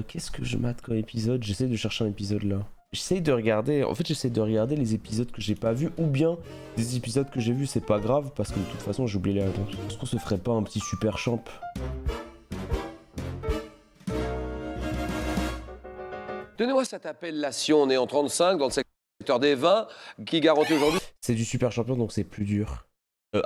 Qu'est-ce que je mate comme épisode? J'essaie de chercher un épisode là. J'essaie de regarder les épisodes que j'ai pas vus ou bien des épisodes que j'ai vus, c'est pas grave parce que de toute façon j'ai oublié les réponses. Est-ce qu'on se ferait pas un petit super champ? Donnez-moi cette appellation née en 35 dans le secteur des vins qui garantit aujourd'hui C'est du super champion donc c'est plus dur.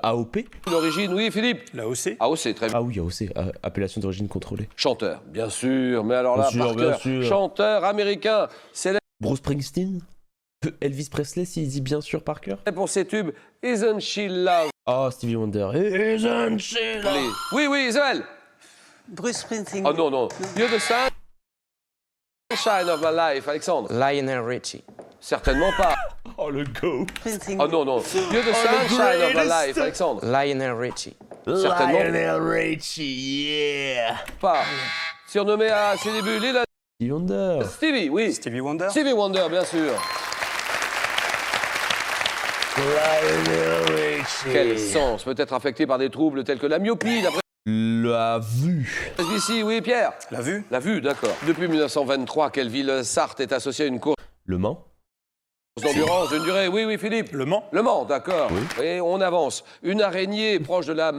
AOP? l'origine. Oui, Philippe. L'AOC. AOC, très bien. Ah oui, AOC, appellation d'origine contrôlée. Chanteur, bien sûr, mais alors là, Bien sûr, par bien cœur. sûr. Chanteur américain, célèbre Bruce Springsteen? Elvis Presley s'il dit bien sûr par cœur? pour ses tubes Isn't She Lovely. Oh, Stevie Wonder. Isn't she lovely? Oui, Isabelle. Bruce Springsteen. Oh non, non. You're the sunshine of my life, Alexandre. Lionel Richie. Certainement pas. Oh, le go! Springsteen. Oh non, non. You're the sunshine of my life, Alexandre. Lionel Richie. Certainement Lionel Richie, yeah! pas. Surnommé à ses débuts Lil Stevie Wonder. Stevie, oui. Stevie Wonder. Stevie Wonder, bien sûr. Lionel Richie. Quel sens peut être affecté par des troubles tels que la myopie, d'après La vue. ici, oui, Pierre. La vue. La vue, d'accord. Depuis 1923, quelle ville Sarthe est associée à une course Le Mans. d'endurance d'une durée? Oui, Philippe. Le Mans. Le Mans, d'accord. Oui. Et on avance. Une araignée proche de la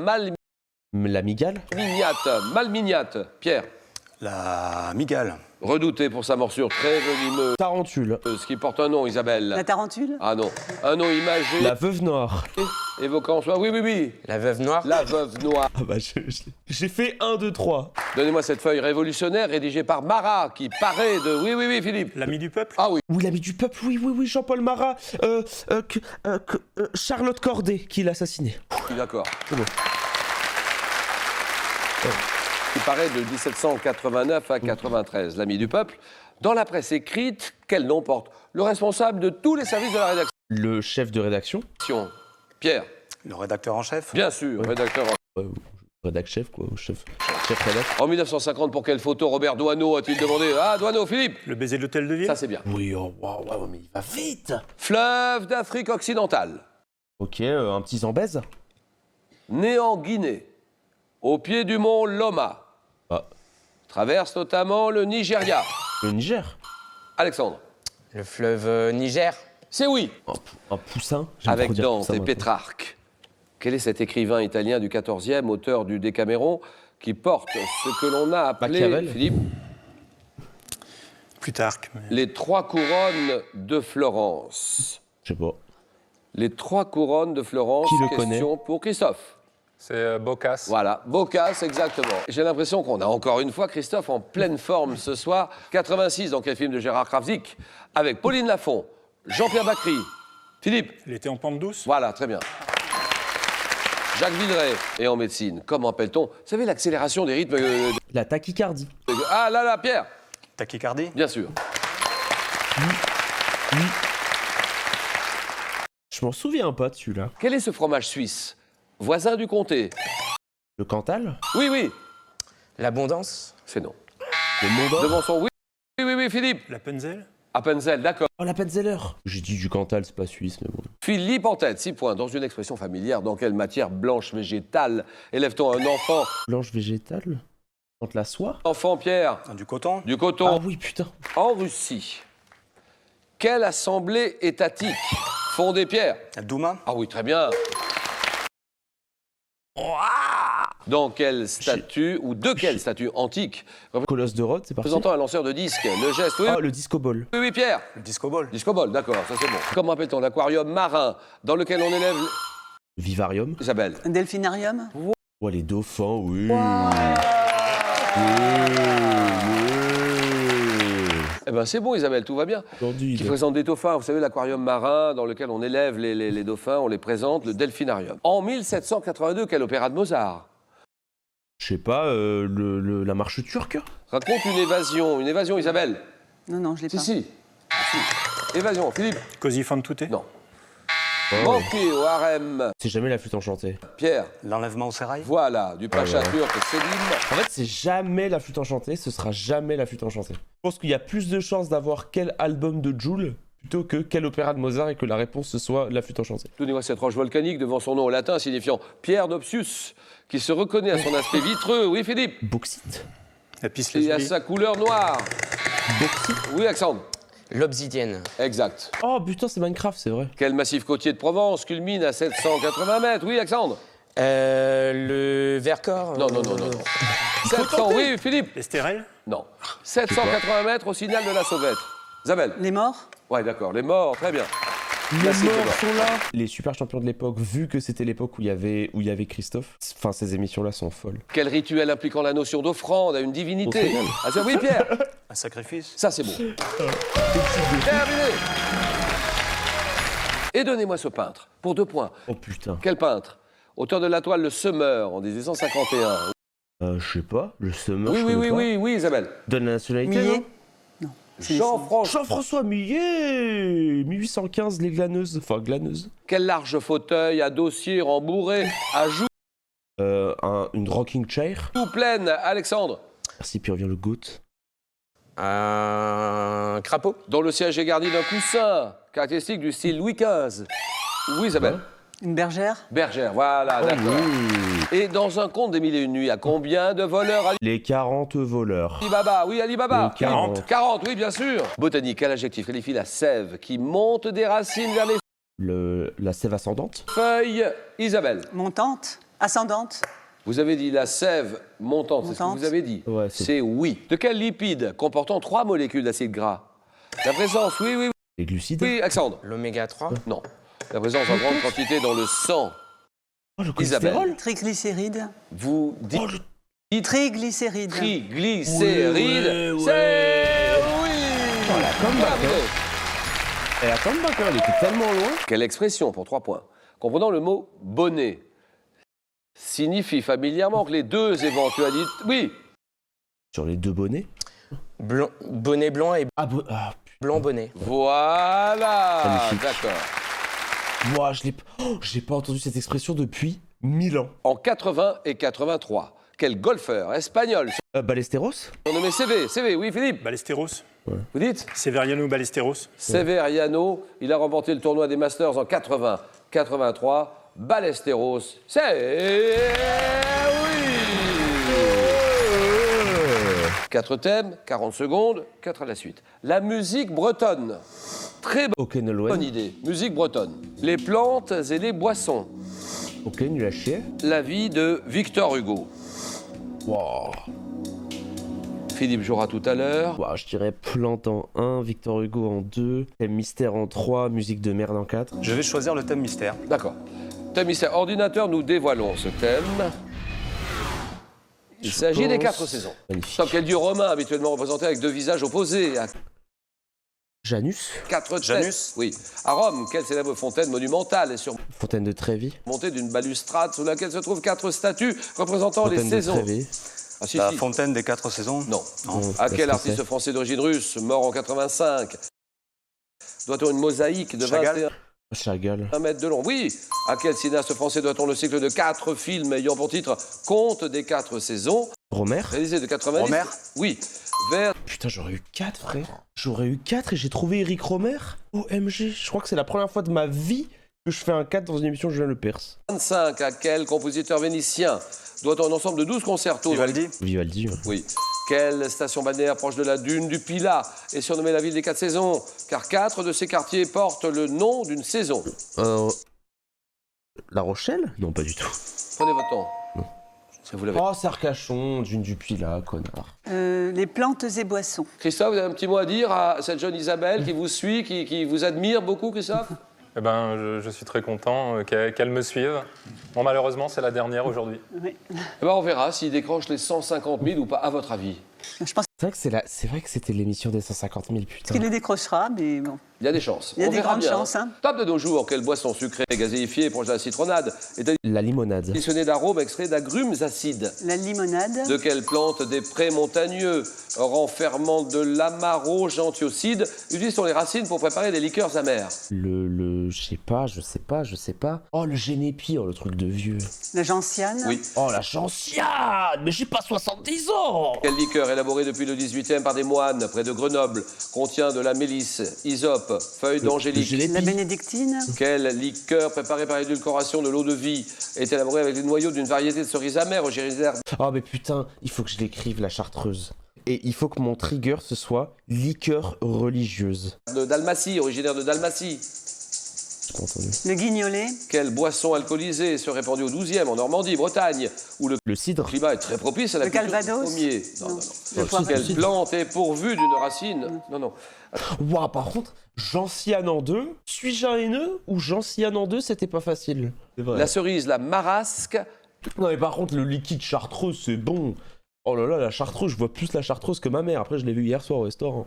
La Migale. malmignate. Pierre. La Migale. Redouté pour sa morsure très venimeuse, Tarentule. qui porte un nom, Isabelle. La tarentule. Ah non. Un nom imagé, La Veuve Noire. évoquant soi. Oui. La veuve noire. La veuve noire. Ah bah j'ai fait 1, 2, 3. Donnez-moi cette feuille révolutionnaire rédigée par Marat, qui paraît de... Oui, Philippe. L'ami du peuple. Ah oui. Oui, l'ami du peuple, oui, Jean-Paul Marat. Charlotte Corday qui l'a assassiné. D'accord. C'est bon. Qui paraît de 1789 à 93, l'ami du peuple. Dans la presse écrite, quel nom porte le responsable de tous les services de la rédaction? Le chef de rédaction. Pierre, Le rédacteur en chef. bien sûr, Oui. rédacteur. Rédac chef, quoi. Chef rédac. En 1950, pour quelle photo Robert Doisneau a-t-il demandé? Ah, Doisneau, Philippe. Le baiser de l'hôtel de ville. Ça, c'est bien. Oui, oh, wow, mais il va vite. Fleuve d'Afrique occidentale, Ok, un petit Zambèze. né en Guinée, au pied du mont Loma, Ah, traverse notamment le Nigeria. le Niger. Alexandre, Le fleuve Niger. c'est oui. Un poussin. J'aime Avec trop dire Dante poussin, et moi. Pétrarque. Quel est cet écrivain italien du XIVe, auteur du Décaméron, qui porte ce que l'on a appelé, Machiavel. Philippe, Plutarque. mais- les trois couronnes de Florence? Je sais pas. Les trois couronnes de Florence, Qui le question pour Christophe. C'est Boccace. Voilà, Boccace, exactement. J'ai l'impression qu'on a encore une fois Christophe en pleine forme ce soir. 86, dans quel film de Gérard Krawczyk? Avec Pauline Lafont, Jean-Pierre Bacry, Philippe. Il était en pente douce. Voilà, très bien. Jacques Villeray. Et en médecine, comment appelle-t-on? Vous savez, l'accélération des rythmes... La tachycardie. Ah là, Pierre. Tachycardie. Bien sûr. Je m'en souviens pas de celui-là. Quel est ce fromage suisse? Voisin du comté. Le Cantal. Oui, L'abondance. c'est non. Le Mont d'Or. Devant son oui, Philippe. La Penzel. Appenzell, d'accord. Oh, la Penzeller. J'ai dit du Cantal, c'est pas suisse, mais bon. Philippe en tête, 6 points. Dans une expression familière, dans quelle matière blanche végétale élève-t-on un enfant? Blanche végétale. Contre la soie. Enfant, Pierre. Du coton. Du coton. Ah oui, putain. En Russie. Quelle assemblée étatique fondée, Pierre? La Douma. Ah oui, très bien. Dans quelle statue, ou de quelle statue antique, Colosse de Rhodes, c'est parti. représentant un lanceur de disque, le geste, oui, Ah, le disco ball. oui, Pierre. Le disco ball. Disco ball, d'accord, ça c'est bon. Comment appelle-t-on l'aquarium marin dans lequel on élève... Vivarium. Isabelle. Un delphinarium. Oh, les dauphins, oui. Eh ben c'est bon, Isabelle, tout va bien. Qui Splendide. présente des dauphins. Vous savez, l'aquarium marin dans lequel on élève les dauphins, on les présente, le delphinarium. En 1782, quel opéra de Mozart Je sais pas, la marche turque. raconte une évasion, Isabelle? Non, je l'ai pas. Si. Évasion, Philippe? Così fan tutte. Non. Oh. Manqué au harem, C'est jamais la flûte enchantée. Pierre. L'enlèvement au sérail. Voilà, du pacha turc Selim. En fait, c'est jamais la flûte enchantée, ce sera jamais la flûte enchantée. Je pense qu'il y a plus de chances d'avoir quel album de Jul plutôt que quel opéra de Mozart et que la réponse ce soit la flûte enchantée. Donnez-moi cette roche volcanique devant son nom au latin signifiant Pierre d'Opsius, qui se reconnaît à son aspect vitreux. Oui, Philippe? Bauxite. Lapis Il y a lazuli. sa couleur noire. Oui, Alexandre. L'obsidienne. Exact. Oh putain, c'est Minecraft, c'est vrai. Quel massif côtier de Provence culmine à 780 mètres? Oui, Alexandre. Le Vercors. Non. 700, oui, Philippe. Estérel. Non. 780 mètres au signal de la sauvette. Isabelle. Les morts? Ouais, d'accord. Les morts, très bien. Les Merci, morts Thomas. sont là. Les super champions de l'époque, vu que c'était l'époque où il y avait Christophe, enfin ces émissions-là sont folles. Quel rituel impliquant la notion d'offrande à une divinité? Offrande. Ah, ça, oui, Pierre. Un sacrifice. Ça, c'est bon. Terminé. Et donnez-moi ce peintre, pour 2 points. Oh putain. Quel peintre? Auteur de la toile Le Semeur en 1851. Je sais pas, le Summer. Oui, Isabelle. Donne la nationalité. Millet? non Non. Jean-François. Jean-François Millet 1815, les glaneuses. Enfin, glaneuses. Quel large fauteuil à dossier rembourré, à joues Une rocking chair. tout pleine, Alexandre. Merci, puis revient le goat. Un crapaud. Dont le siège est garni d'un coussin, caractéristique du style Louis XV. Oui, Isabelle. Une bergère? Bergère, voilà, d'accord. Oui. Et dans un conte des mille et une nuits, à combien de voleurs Les 40 voleurs. Alibaba, oui, Alibaba. Les 40. 40, oui, bien sûr. Botanique, quel adjectif qualifie la sève qui monte des racines vers les La sève ascendante. feuilles? Isabelle. Montante? Ascendante? Vous avez dit la sève montante, c'est ce que Montante. vous avez dit. Ouais, c'est oui. De quel lipide comportant 3 molécules d'acide gras? La présence, oui. Les glucides. Oui, Alexandre. L'oméga 3. Non. La présence en grande quantité dans le sang. Oh, le Isabelle. cholestérol. Triglycérides? Vous dites Oh, le... Triglycérides? triglycérides. Ouais. C'est oui. Oh, la comeback, Terminé. Elle a comeback, hein, elle était tellement loin. Quelle expression pour 3 points comprenant le mot bonnet signifie familièrement que les deux éventualités... Oui. Sur les 2 bonnets. Bonnet blanc et Ah, blanc bonnet. Voilà. Magnifique. D'accord. moi, j'ai pas entendu cette expression depuis 1000 ans. En 80 et 83, quel golfeur espagnol Ballesteros. surnommé CV, oui Philippe. Ballesteros. Vous dites Severiano Ballesteros. Severiano, il a remporté le tournoi des Masters en 80, 83. Ballesteros, c'est oui. 4 thèmes, 40 secondes, 4 à la suite. La musique bretonne. Très Ok, Nolwenn. bonne idée. Musique bretonne. Les plantes et les boissons. Ok, nul à chier. La vie de Victor Hugo. Wow. Philippe jouera tout à l'heure. Wow, je dirais plante en 1, Victor Hugo en 2, thème mystère en 3, musique de merde en 4. Je vais choisir le thème mystère. D'accord. Thème mystère. Ordinateur, nous dévoilons ce thème. Il s'agit des 4 saisons. Magnifique. Tant quel dieu romain habituellement représenté avec 2 visages opposés à Janus, 4 têtes. Janus. Oui. À Rome, quelle célèbre fontaine monumentale est Fontaine de Trévi. surmontée d'une balustrade sous laquelle se trouvent 4 statues représentant les Fontaine de saisons? Trévi. Ah, si, La si. fontaine des 4 saisons. Non. Non, À c'est quel pas artiste français. français d'origine russe, mort en 85, doit-on une mosaïque de Chagall. 21 Chagall. mètres de long? Oui. À quel cinéaste français doit-on le cycle de 4 films ayant pour titre Conte des 4 saisons, Romer. réalisé de 90? Romer. Oui. Vers Putain, j'aurais eu 4, frère. J'aurais eu 4 et j'ai trouvé Eric Romer. OMG, je crois que c'est la première fois de ma vie que je fais un 4 dans une émission de Julien Lepers. 25, à quel compositeur vénitien doit-on un ensemble de 12 concertos? Vivaldi. Vivaldi. Ouais. Oui. Quelle station balnéaire proche de la dune du Pilat est surnommée la ville des 4 saisons? Car 4 de ces quartiers portent le nom d'une saison. La Rochelle? Non, pas du tout. Prenez votre temps. Si vous l'avez. Oh, Sarcachon, Dune du Pilat, connard. Les plantes et boissons. Christophe, vous avez un petit mot à dire à cette jeune Isabelle qui vous suit, qui vous admire beaucoup, Christophe? Eh ben, je suis très content qu'elle me suive. Bon, malheureusement, c'est la dernière aujourd'hui. Oui. Eh ben, on verra s'il décroche les 150 000 ou pas, à votre avis. Je pense C'est vrai que c'était l'émission des 150 000, putain. qu'il les décrochera, mais bon. Il y a des chances. Il y a On des verra grandes bien. chances, hein. Table de nos jours, quelle boisson sucrée, gazéifiée, proche de la citronnade, est La limonade. additionnée d'arômes extraits d'agrumes acides. La limonade. De quelle plante des prés montagneux renfermant de l'amarogenthiocyde utilisent-on les racines pour préparer des liqueurs amères? Je sais pas. Oh, le génépi, oh, le truc de vieux. La gentiane. Oui. Oh, la gentiane. Mais j'ai pas 70 ans. Quelle liqueur tincteur élaboré depuis le 18e par des moines près de Grenoble contient de la mélisse, hysope, feuilles d'angélique. La bénédictine. Quel liqueur préparé par édulcoration de l'eau de vie est élaboré avec les noyaux d'une variété de cerises amères originaire Oh mais putain, il faut que je l'écrive, la chartreuse. Et il faut que mon trigger, ce soit liqueur religieuse. de Dalmatie, originaire de Dalmatie. J'ai pas entendu. Le guignolet. Quelle boisson alcoolisée se répandue au 12e en Normandie, Bretagne, où le Le cidre. climat est très propice à la Le culture du Calvados. pommier. Non, non, non. Le poivre. Quelle plante est pourvue d'une racine? Non, non. Ouah, par contre, Jean Cyanan 2, suis-je un haineux ou Jean Cyanan 2, c'était pas facile. C'est vrai. La cerise, la marasque. Non mais par contre, le liquide chartreuse, c'est bon. Oh là là, la chartreuse, je vois plus la chartreuse que ma mère. Après, je l'ai vu hier soir au restaurant.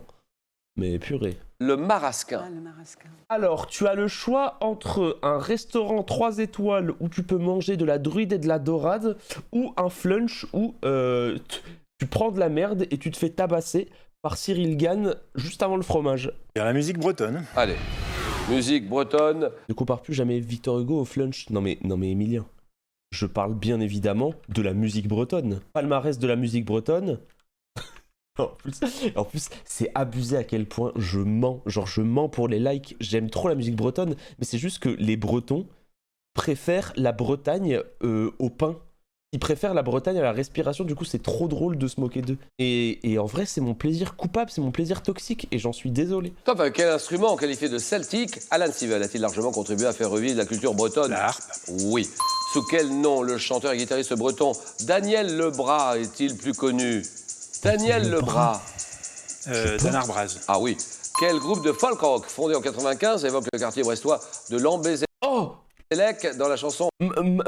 Mais purée. Le marasquin. Ah, le marasquin. Alors, tu as le choix entre un restaurant 3 étoiles où tu peux manger de la druide et de la dorade, ou un flunch où tu prends de la merde et tu te fais tabasser par Cyril Gann juste avant le fromage. Il y a la musique bretonne. Allez. Musique bretonne. Ne compare plus jamais Victor Hugo au flunch. Non mais Emilien. Je parle bien évidemment de la musique bretonne. Palmarès de la musique bretonne. En plus, c'est abusé à quel point je mens. Genre, je mens pour les likes. J'aime trop la musique bretonne, mais c'est juste que les Bretons préfèrent la Bretagne au pain. Ils préfèrent la Bretagne à la respiration. Du coup, c'est trop drôle de se moquer d'eux. Et en vrai, c'est mon plaisir coupable, c'est mon plaisir toxique, et j'en suis désolé. Top, avec quel instrument qualifié de celtique Alan Stivell a-t-il largement contribué à faire revivre la culture bretonne? La harpe. Oui. Sous quel nom le chanteur et guitariste breton Daniel Lebras est-il plus connu? Daniel Lebras. Dan Arbraz. Ah oui. Quel groupe de folk rock fondé en 95 évoque le quartier brestois de Lambézélec Oh dans la chanson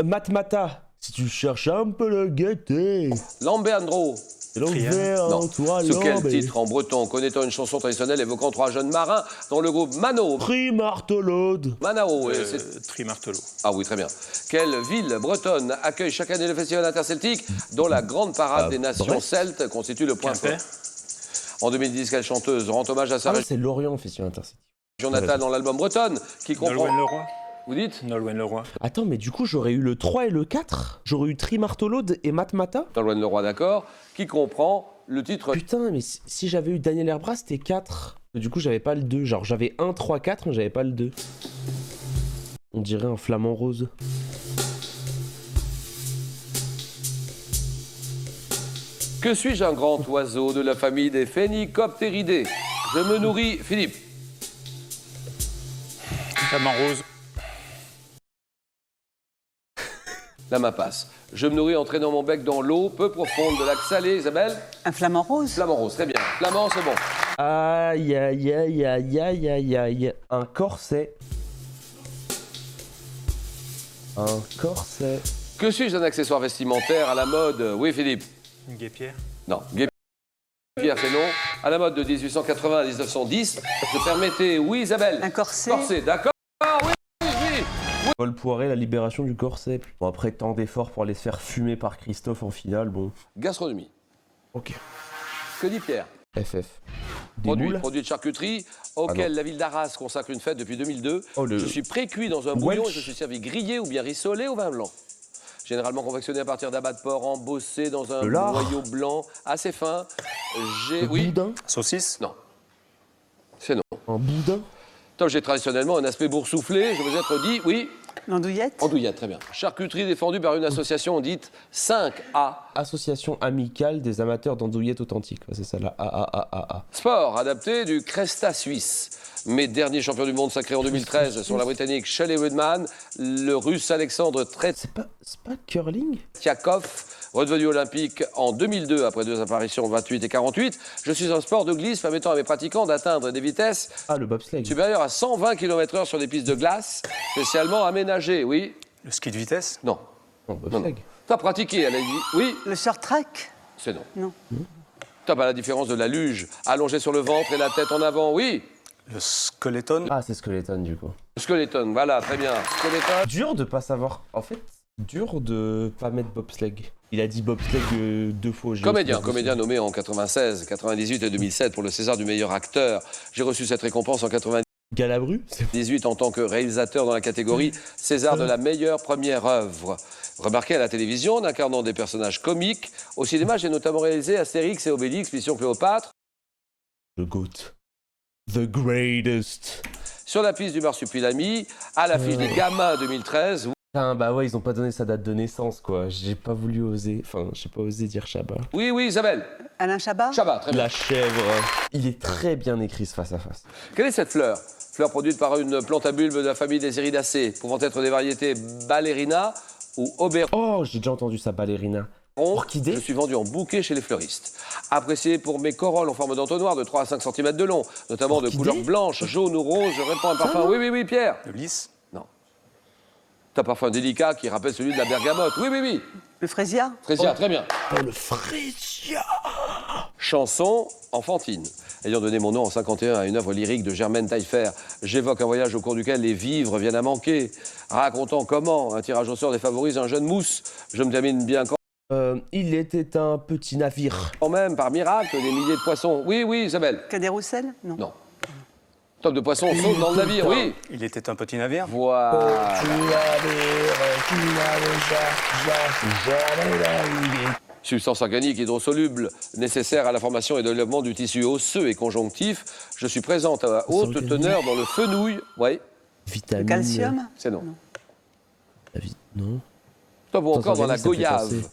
Matmata, si tu cherches un peu le gaieté, Lambéandro? c'est l'envers Non. en toi, Sous quel Lambé. titre en breton connaît-on une chanson traditionnelle évoquant 3 jeunes marins dans le groupe Mano? Primartolode. Manao. Et c'est- Trimartelo. Ah oui, très bien. Quelle ville bretonne accueille chaque année le festival interceltique dont la grande parade des nations Brest. celtes constitue le point Quimper. fort? En 2010, quelle chanteuse rend hommage à sa Ah non, région c'est Lorient, Festival Intercity. natale dans l'album bretonne qui comprend... Nolwenn Leroy. Vous dites? Nolwenn Leroy. Attends, mais du coup, j'aurais eu le 3 et le 4. J'aurais eu Trimartolode et Matmata. Nolwenn Leroy, d'accord. Qui comprend le titre... Putain, mais si j'avais eu Daniel Herbras, c'était 4. Du coup, j'avais pas le 2. Genre, j'avais 1, 3, 4, mais j'avais pas le 2. On dirait un flamant rose. Que suis-je, un grand oiseau de la famille des Phénicoptéridés? Je me nourris... Philippe. Flamand rose. La main passe. Je me nourris en traînant mon bec dans l'eau peu profonde de lac salé. Isabelle? Un flamant rose. Flamand rose, très bien. Flamand, c'est bon. Aïe, aïe, aïe, aïe, aïe, aïe, aïe. Un corset. Un corset. Que suis-je, un accessoire vestimentaire à la mode? Oui, Philippe. Une guépière. Non. Guépière, c'est non. À la mode de 1880 à 1910. Je permettais... Oui, Isabelle. Un corset. Corset, d'accord. Oui, oui. Paul Poiret, la libération du corset. Bon, après tant d'efforts pour aller se faire fumer par Christophe en finale, bon. Gastronomie. Ok. Que dit Pierre? FF. Des moules. Produit de charcuterie auquel la ville d'Arras consacre une fête depuis 2002. Oh, le- Je suis pré-cuit dans un bouillon et Welch. je suis servi grillé ou bien rissolé au vin blanc. Généralement confectionné à partir d'abats de porc embossés dans un Le lard. noyau blanc assez fin. Le Oui. boudin. Saucisse. Non. C'est non. Un boudin. Tom, j'ai traditionnellement un aspect boursouflé. Je vous être dit, oui, L'andouillette. andouillette, très bien. Charcuterie défendue par une association dite 5A. Association amicale des amateurs d'andouillettes authentiques. Ouais, c'est ça, la AAAA. Sport adapté du Cresta suisse. Mes derniers champions du monde sacrés en 2013 sont la Britannique Shelley Rudman, le Russe Alexandre C'est pas curling? Tretiakov, redevenu olympique en 2002 après 2 apparitions 28 et 48. Je suis un sport de glisse permettant à mes pratiquants d'atteindre des vitesses Ah, le bobsleigh. supérieures à 120 km/h sur des pistes de glace, spécialement aménagées. Oui? Le ski de vitesse. Non. Non, Non, bobsleigh. non. T'as pratiqué, elle a dit oui? Le short track. C'est non. Non. Top, à la différence de la luge, allongée sur le ventre et la tête en avant. Oui? Le skeleton. Ah, c'est Skeleton du coup. Skeleton, voilà, très bien. Skeleton. Dur de pas savoir. En fait, dur de pas mettre bobsleigh. Il a dit bobsleigh 2 fois. J'ai Comédien, aussi- comédien nommé en 96, 98 et 2007 pour le César du meilleur acteur. J'ai reçu cette récompense en 90. Galabru. 18 en tant que réalisateur dans la catégorie César de la meilleure première œuvre. Remarqué à la télévision en incarnant des personnages comiques. Au cinéma, j'ai notamment réalisé Astérix et Obélix, Mission Cléopâtre. The GOAT. The greatest. Sur la piste du Marsupilami, à l'affiche des Gamins 2013. Putain, bah ouais, ils ont pas donné sa date de naissance, quoi. J'ai pas voulu oser. Enfin, j'ai pas osé dire Chabat. Oui, oui, Isabelle. Alain Chabat. Chabat, très bien. La chèvre. Il est très bien écrit, ce face-à-face. Quelle est cette fleur? Fleur produite par une plante à bulbe de la famille des Iridacées, pouvant être des variétés Ballerina ou Oberon. Oh, j'ai déjà entendu ça, ballerina. Orchidée. Je suis vendu en bouquet chez les fleuristes. Apprécié pour mes corolles en forme d'entonnoir de 3 à 5 cm de long, notamment de Orchidée. couleur blanche, jaune ou rose. Je répands un parfum. Oui, oui, oui, Pierre. Le lys. Non. C'est un parfum délicat qui rappelle celui de la bergamote. Oui, oui, oui. Le Frésia. Frésia, très bien. Oh, le Frésia. Chanson enfantine. Ayant donné mon nom en 51 à une œuvre lyrique de Germaine Taillefer, j'évoque un voyage au cours duquel les vivres viennent à manquer, racontant comment un tirage au sort défavorise un jeune mousse. Je me termine bien Il était un petit navire. quand même, par miracle, des milliers de poissons. Oui, oui, Isabelle. Cadet Roussel. Non. Non. Top de poissons sautent dans le navire, oui. Il était un petit navire. Voilà. Substance organique hydrosoluble nécessaire à la formation et développement du tissu osseux et conjonctif. Je suis présente à haute organique. teneur dans le fenouil. Oui, Vitamine. Le calcium. c'est non. Non. Top ou encore dans la organique, ça me fait goyave. penser.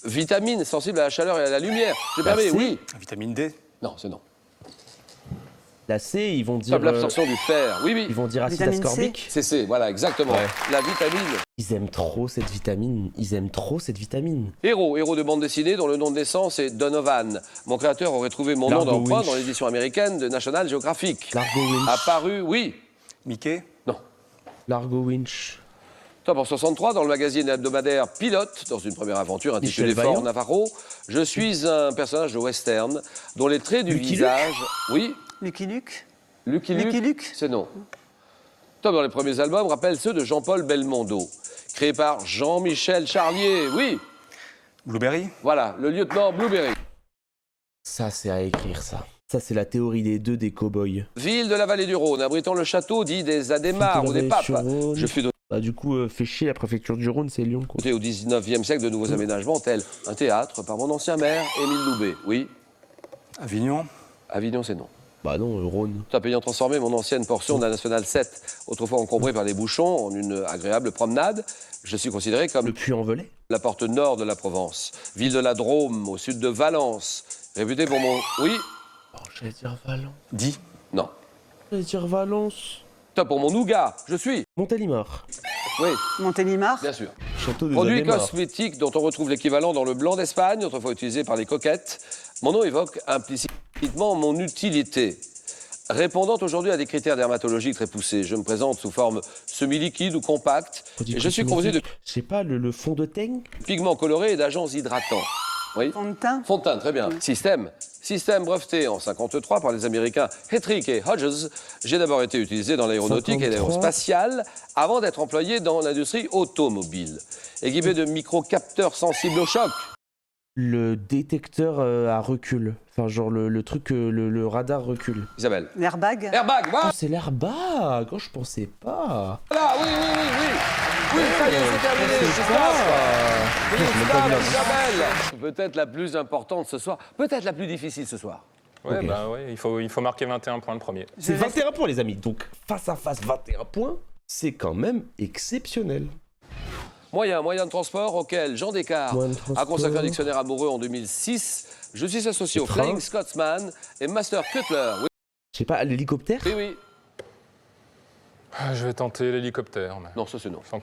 Vitamine sensible à la chaleur et à la lumière. Je La permets, C. oui. Vitamine D. Non, c'est non. La C, ils vont dire. Top l'absorption du fer. Oui, oui. Ils vont dire acide Vitamine C. ascorbique. C'est C, voilà, exactement. Ouais. La vitamine. Ils aiment trop cette vitamine. Ils aiment trop cette vitamine. Héros de bande dessinée dont le nom de naissance est Donovan. Mon créateur aurait trouvé mon nom Largo d'emprunt Winch. dans l'édition américaine de National Geographic. Largo Winch. Apparu, oui. Mickey. Non. Largo Winch. Top en 63, dans le magazine hebdomadaire Pilote, dans une première aventure intitulée Michel Fort Vaillant. Navarro, je suis un personnage de western dont les traits du Lucky visage... Oui, Lucky Luke. Lucky Lucky Luke, Luke. c'est non. Top dans les premiers albums rappellent ceux de Jean-Paul Belmondo, créé par Jean-Michel Charlier. Oui, Blueberry. voilà, le lieutenant Blueberry. Ça, c'est à écrire, ça. Ça, c'est la théorie des deux des cow-boys. Ville de la vallée du Rhône, abritant le château dit des Adhémars ou des papes. Je fus Bah, du coup, fait chier, la préfecture du Rhône, c'est Lyon, quoi. doté au 19e siècle de nouveaux aménagements tels un théâtre par mon ancien maire, Émile Loubet. Oui, Avignon. Avignon, c'est non. Bah non, Rhône. Top ayant transformé mon ancienne portion de la Nationale 7, autrefois encombrée par des bouchons, en une agréable promenade, je suis considéré comme Le Puy-en-Velay. la porte nord de la Provence. Ville de la Drôme, au sud de Valence. Réputé pour mon... Oui. Oh, j'allais dire Valence. Di. Non. J'allais dire Valence. Top pour mon nougat. Je suis. Montélimar. Oui, Montélimar. bien sûr. Château des Produit Adhémars. cosmétique dont on retrouve l'équivalent dans le blanc d'Espagne, autrefois utilisé par les coquettes. Mon nom évoque implicitement mon utilité. Répondant aujourd'hui à des critères dermatologiques très poussés, je me présente sous forme semi-liquide ou compacte. Produit Et je suis composé de cosmétique. Je sais pas, le fond de teint. pigments colorés et d'agents hydratants. Oui. Fond de teint. Fond de teint, très bien. Système breveté en 53 par les Américains Hetrick et Hodges. J'ai d'abord été utilisé dans l'aéronautique et 53. l'aérospatiale avant d'être employé dans l'industrie automobile. Équipé de micro-capteurs sensibles au choc. Le détecteur à recul. Enfin, genre le truc, le radar recule. Isabelle. L'airbag. Airbag, voilà. Oh, c'est l'airbag. Oh, je pensais pas. Oui, oui, oui, oui. Oui, ça y est, c'est terminé. Isabelle. Peut-être la plus importante ce soir, peut-être la plus difficile ce soir. Ouais, Ok. bah ouais, il faut marquer 21 points le premier. C'est Je laisse- 21 points, les amis. Donc, face à face, 21 points, c'est quand même exceptionnel. Moyen de transport auquel Jean Descartes Moyen de transport. a consacré un dictionnaire amoureux en 2006. Je suis associé au Le train. Flying Scotsman et Master Cutler. Oui, Je sais pas, l'hélicoptère. oui, oui. Ah, je vais tenter l'hélicoptère, mais Non, ça c'est non. sans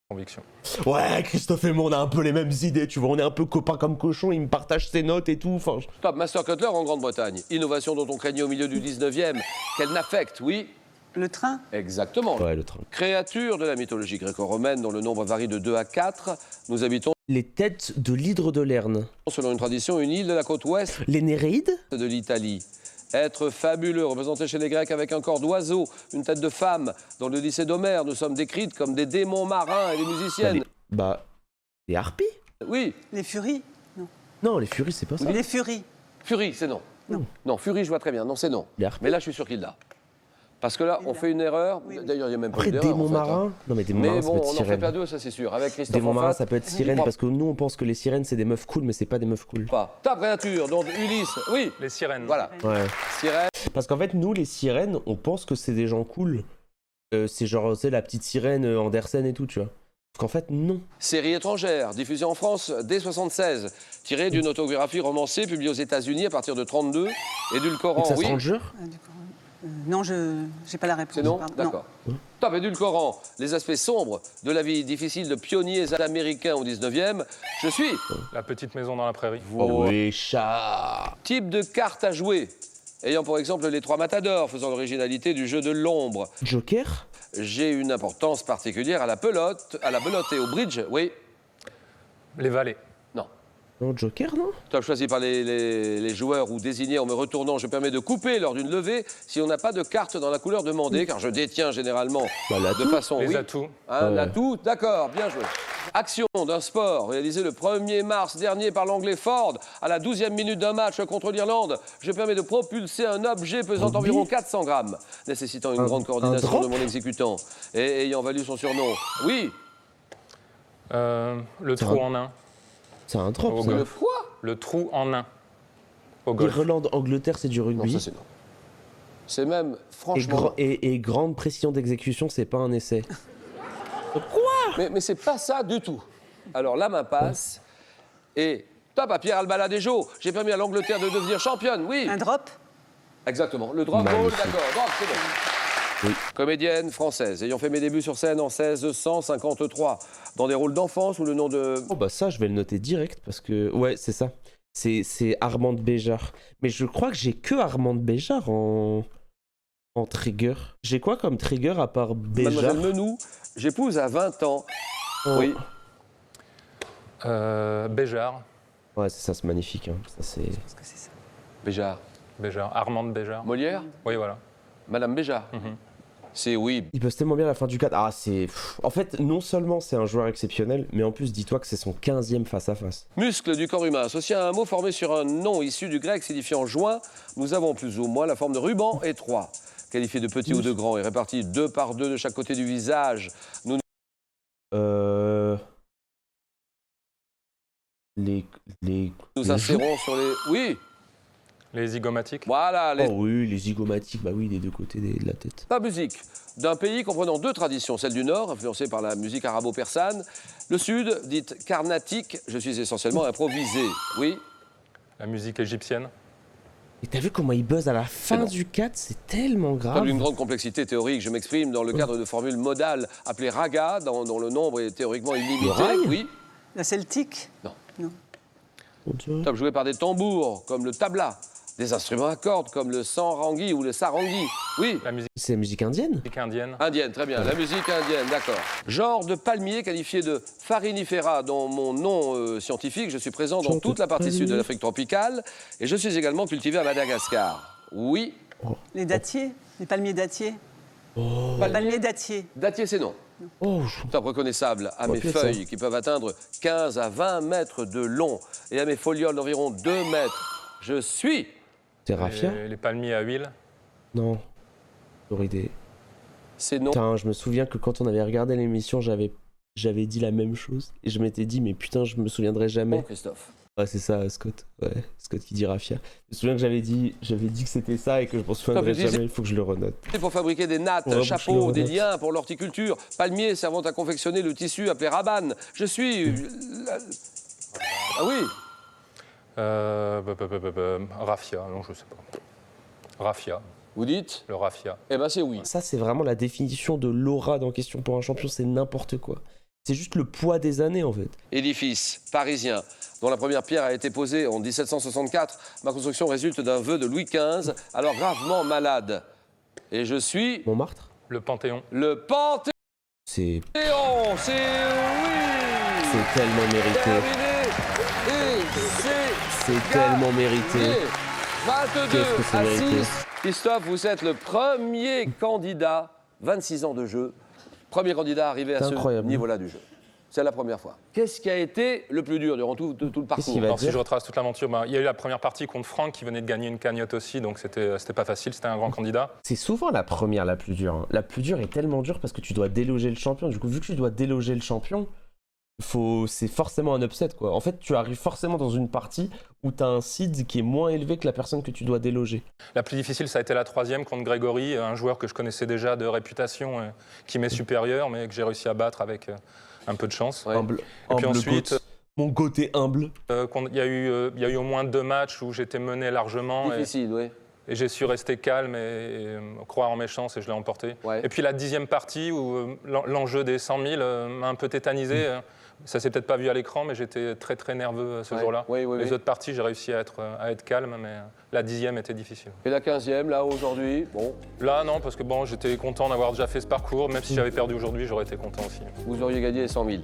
conviction. Ouais, Christophe et moi, on a un peu les mêmes idées, tu vois. On est un peu copains comme cochons, il me partage ses notes et tout. Enfin, Top, Master Cutler en Grande-Bretagne. Innovation dont on craignait au milieu du 19e. Qu'elle n'affecte, oui, Le train. exactement. ouais, le train. Créature de la mythologie gréco-romaine dont le nombre varie de 2 à 4. Nous habitons, Les têtes de l'hydre de Lerne. selon une tradition, une île de la côte ouest Les Néréides. de l'Italie. Être fabuleux, représenté chez les Grecs avec un corps d'oiseau, une tête de femme. Dans le lycée d'Homère, nous sommes décrites comme des démons marins et des musiciennes. Les harpies. Oui, Les furies. Non, les furies, c'est pas ça. Les furies. Furie, c'est non. Non. Non, Furie, je vois très bien. Non, c'est non. Les harpies. Mais là, je suis sûr qu'il l'a. Parce que là, on fait une erreur. Oui, oui. D'ailleurs, il n'y a même pas Après, eu d'erreur. démon en fait, hein. marin. Non, mais démon marin, Mais ça bon, peut être on en fait sirène. pas deux, ça c'est sûr. Avec Christophe Démon en marin, face, ça peut être sirène crois parce que nous, on pense que les sirènes, c'est des meufs cool, mais c'est pas des meufs cool. pas. Ta créature, donc Ulysse, oui, Les sirènes. voilà. Ouais. Sirène, Parce qu'en fait, nous, les sirènes, on pense que c'est des gens cool. C'est genre, c'est la petite sirène Andersen et tout, tu vois. Parce qu'en fait, non. série étrangère, diffusée en France dès 76, tirée d'une autobiographie romancée publiée aux États-Unis à partir de 32, édulcorant, Donc ça oui. sent le jeu. Non, je n'ai pas la réponse. C'est non pardon. D'accord. Top, édulcorant, les aspects sombres de la vie difficile de pionniers américains au 19e. Je suis. La petite maison dans la prairie. Oh oui, chat. Type de carte à jouer, ayant pour exemple les trois matadors, faisant l'originalité du jeu de l'ombre. Joker. J'ai une importance particulière à la belote et au bridge, oui. Les valets. Non. Non, Joker, non. Top choisi par les joueurs ou désigné en me retournant, je permets de couper lors d'une levée si on n'a pas de carte dans la couleur demandée, car je détiens généralement Bah, l'atout. de façon... Les oui, atouts. un Ouais. atout, d'accord, bien joué. Action d'un sport réalisé le 1er mars dernier par l'anglais Ford à la 12e minute d'un match contre l'Irlande. Je permets de propulser un objet pesant Rugby. environ 400 grammes, nécessitant une grande coordination drop de mon exécutant et ayant valu son surnom. Oui, Le trou en nain. C'est un drop, Au ça. golf. quoi? Le trou en nain. Au golf. Irlande, Angleterre, c'est du Non, rugby. ça c'est non. C'est même, et, franchement... et grande précision d'exécution, c'est pas un essai. Mais c'est pas ça du tout. Alors la main passe et top à Pierre Albaladejo. J'ai permis à l'Angleterre de devenir championne, oui. Un drop. Exactement. Le drop goal, Magnifique. d'accord. Drop, c'est bon. Oui. Comédienne française, ayant fait mes débuts sur scène en 1653, dans des rôles d'enfant sous le nom de... Oh bah ça, je vais le noter direct parce que... Ouais, c'est ça. C'est Armande Béjart. Mais je crois que j'ai que Armande Béjart en trigger. J'ai quoi comme trigger à part Béjart? Mademoiselle Menou, j'épouse à 20 ans. Oh. Oui. Béjart. Ouais, c'est ça, c'est magnifique. Hein. Ça, c'est... Parce que c'est ça. Béjart. Béjart. Armande Béjart. Molière, Oui, voilà. Madame Béjart. C'est oui. Il bosse tellement bien à la fin du 4. Ah, c'est... En fait, non seulement c'est un joueur exceptionnel, mais en plus, dis-toi que c'est son 15e face-à-face. Muscle du corps humain, associé à un mot formé sur un nom issu du grec signifiant joint, nous avons plus ou moins la forme de ruban étroit. Qualifié de petit ou de grand et réparti 2 par 2 de chaque côté du visage, nous Les nous les insérons sur les... Oui, Les zygomatiques. voilà, les... Oh oui, les zygomatiques, bah oui, des deux côtés de la tête. La musique d'un pays comprenant deux traditions, celle du Nord, influencée par la musique arabo-persane, le Sud, dite carnatique, je suis essentiellement improvisé, oui. La musique égyptienne. Et t'as vu comment il buzz à la fin bon. du 4? C'est tellement grave. Comme d'une grande complexité théorique, je m'exprime dans le cadre de formules modales appelées raga, dont le nombre est théoriquement illimité, rail oui. La celtique. Mon Dieu. Top joué par des tambours, comme le tabla, des instruments à cordes, comme le sarangi ou le sarangi, oui. La musique C'est la musique indienne? indienne. Indienne, très bien. La musique indienne, d'accord. Genre de palmier qualifié de farinifera, dont mon nom scientifique. Je suis présent dans Genre toute de la partie palmier. sud de l'Afrique tropicale. Et je suis également cultivé à Madagascar. Oui. Les dattiers. Les palmiers dattiers. Oh, Palmiers dattiers. Dattier, c'est non. oh, Top reconnaissable à Oh, mes putain. feuilles qui peuvent atteindre 15 à 20 mètres de long et à mes folioles d'environ 2 mètres. Je suis... c'est Raffia? Les palmiers à huile. Non. J'aurais des... C'est non. Putain, je me souviens que quand on avait regardé l'émission, j'avais dit la même chose. Et je m'étais dit, mais putain, je me souviendrai Non, jamais. Christophe. Ouais, c'est ça, Scott. Ouais, Scott qui dit Raffia. Je me souviens que j'avais dit que c'était ça et que je m'en souviendrai disais- jamais. Il faut que je le renote. Pour fabriquer des nattes, Ouais, je chapeaux, le des renote. liens pour l'horticulture, palmiers servant à confectionner le tissu appelé rabanne. Je suis... Ah oui. Raffia, non, je sais pas. Raffia, Vous dites? le raffia. Eh ben c'est oui. Ça, c'est vraiment la définition de l'aura dans Question pour un champion. C'est n'importe quoi. C'est juste le poids des années, en fait. Édifice parisien, dont la première pierre a été posée en 1764. Ma construction résulte d'un vœu de Louis XV, alors gravement malade. Et je suis Montmartre? Le Panthéon. le Panthéon. C'est C'est oui. tellement mérité. Terminé. Et c'est C'est tellement mérité. 22 Qu'est-ce que c'est à mérité. 6. Christophe, vous êtes le premier candidat, 26 ans de jeu, premier candidat arrivé à C'est ce incroyable. niveau-là du jeu. C'est la première fois. Qu'est-ce qui a été le plus dur durant tout le parcours? qu'il va Alors, si dire je retrace toute l'aventure, il y a eu la première partie contre Franck qui venait de gagner une cagnotte aussi, donc c'était pas facile, c'était un grand candidat. C'est souvent la première la plus dure. Hein. La plus dure est tellement dure parce que tu dois déloger le champion. Du coup, vu que tu dois déloger le champion, c'est forcément un upset, quoi. En fait, tu arrives forcément dans une partie où tu as un seed qui est moins élevé que la personne que tu dois déloger. La plus difficile, ça a été la troisième contre Grégory, un joueur que je connaissais déjà de réputation, qui m'est supérieur, mais que j'ai réussi à battre avec un peu de chance. Ouais. Humble, Et puis humble ensuite, goat. Mon côté humble. Il y a eu au moins 2 matchs où j'étais mené largement. Difficile, oui. Et j'ai su rester calme et croire en mes chances et je l'ai emporté. Ouais. Et puis la 10e partie où l'enjeu des 100 000 m'a un peu tétanisé. Ça s'est peut-être pas vu à l'écran, mais j'étais très très nerveux ce Ouais. jour-là. Oui, oui, Les oui. autres parties, j'ai réussi à être calme, mais la 10e était difficile. Et la 15e, là, aujourd'hui, bon, Là, non, parce que bon, j'étais content d'avoir déjà fait ce parcours. Même si j'avais perdu aujourd'hui, j'aurais été content aussi. vous auriez gagné les 100 000.